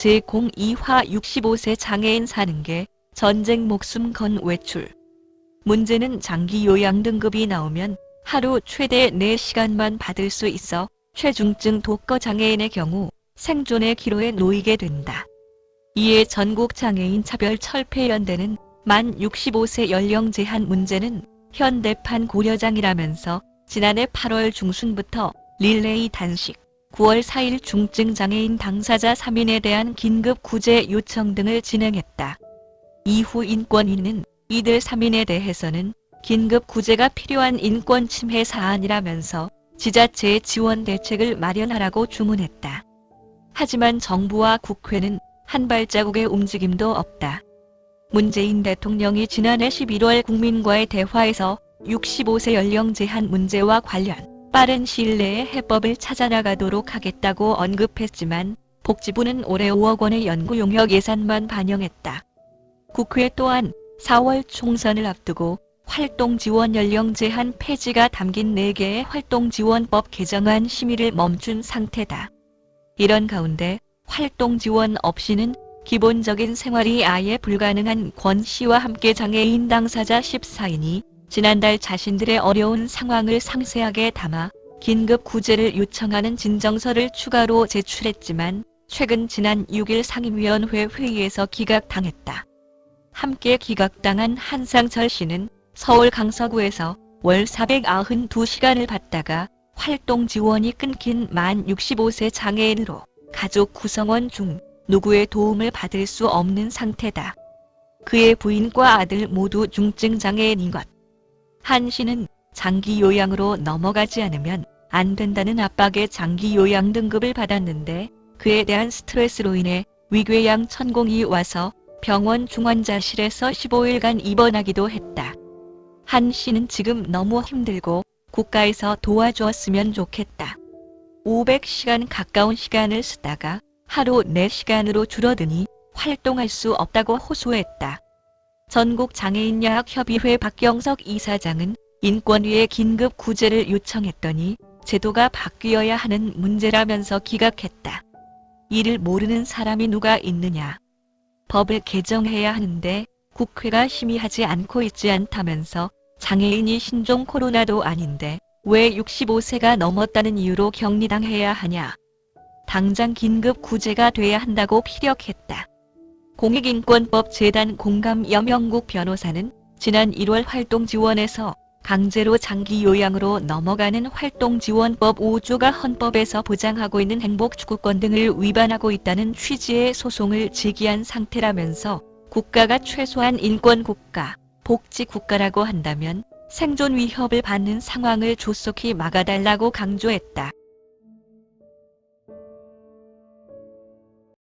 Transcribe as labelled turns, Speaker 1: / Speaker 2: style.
Speaker 1: 제02화 65세 장애인 사는 게 전쟁 목숨 건 외출. 문제는 장기 요양 등급이 나오면 하루 최대 4시간만 받을 수 있어 최중증 독거 장애인의 경우 생존의 기로에 놓이게 된다. 이에 전국장애인차별철폐연대는 만 65세 연령 제한 문제는 현대판 고려장이라면서 지난해 8월 중순부터 릴레이 단식, 9월 4일 중증장애인 당사자 3인에 대한 긴급 구제 요청 등을 진행했다. 이후 인권위는 이들 3인에 대해서는 긴급 구제가 필요한 인권 침해 사안이라면서 지자체의 지원 대책을 마련하라고 주문했다. 하지만 정부와 국회는 한 발자국의 움직임도 없다. 문재인 대통령이 지난해 11월 국민과의 대화에서 65세 연령 제한 문제와 관련 빠른 시일 내에 해법을 찾아나가도록 하겠다고 언급했지만 복지부는 올해 5억 원의 연구 용역 예산만 반영했다. 국회 또한 4월 총선을 앞두고 활동지원 연령 제한 폐지가 담긴 4개의 활동지원법 개정안 심의를 멈춘 상태다. 이런 가운데 활동지원 없이는 기본적인 생활이 아예 불가능한 권 씨와 함께 장애인 당사자 14인이 지난달 자신들의 어려운 상황을 상세하게 담아 긴급 구제를 요청하는 진정서를 추가로 제출했지만 최근 지난 6일 상임위원회 회의에서 기각당했다. 함께 기각당한 한상철 씨는 서울 강서구에서 월 492시간을 받다가 활동 지원이 끊긴 만 65세 장애인으로 가족 구성원 중 누구의 도움을 받을 수 없는 상태다. 그의 부인과 아들 모두 중증 장애인인 것. 한 씨는 장기 요양으로 넘어가지 않으면 안 된다는 압박에 장기 요양 등급을 받았는데 그에 대한 스트레스로 인해 위궤양 천공이 와서 병원 중환자실에서 15일간 입원하기도 했다. 한 씨는 지금 너무 힘들고 국가에서 도와주었으면 좋겠다. 500시간 가까운 시간을 쓰다가 하루 4시간으로 줄어드니 활동할 수 없다고 호소했다. 전국장애인야학협의회 박경석 이사장은 인권위에 긴급 구제를 요청했더니 제도가 바뀌어야 하는 문제라면서 기각했다. 이를 모르는 사람이 누가 있느냐. 법을 개정해야 하는데 국회가 심의하지 않고 있지 않다면서 장애인이 신종 코로나도 아닌데 왜 65세가 넘었다는 이유로 격리당해야 하냐. 당장 긴급 구제가 돼야 한다고 피력했다. 공익인권법 재단 공감 염영국 변호사는 지난 1월 활동지원에서 강제로 장기 요양으로 넘어가는 활동지원법 5조가 헌법에서 보장하고 있는 행복추구권 등을 위반하고 있다는 취지의 소송을 제기한 상태라면서 국가가 최소한 인권국가, 복지국가라고 한다면 생존 위협을 받는 상황을 조속히 막아달라고 강조했다.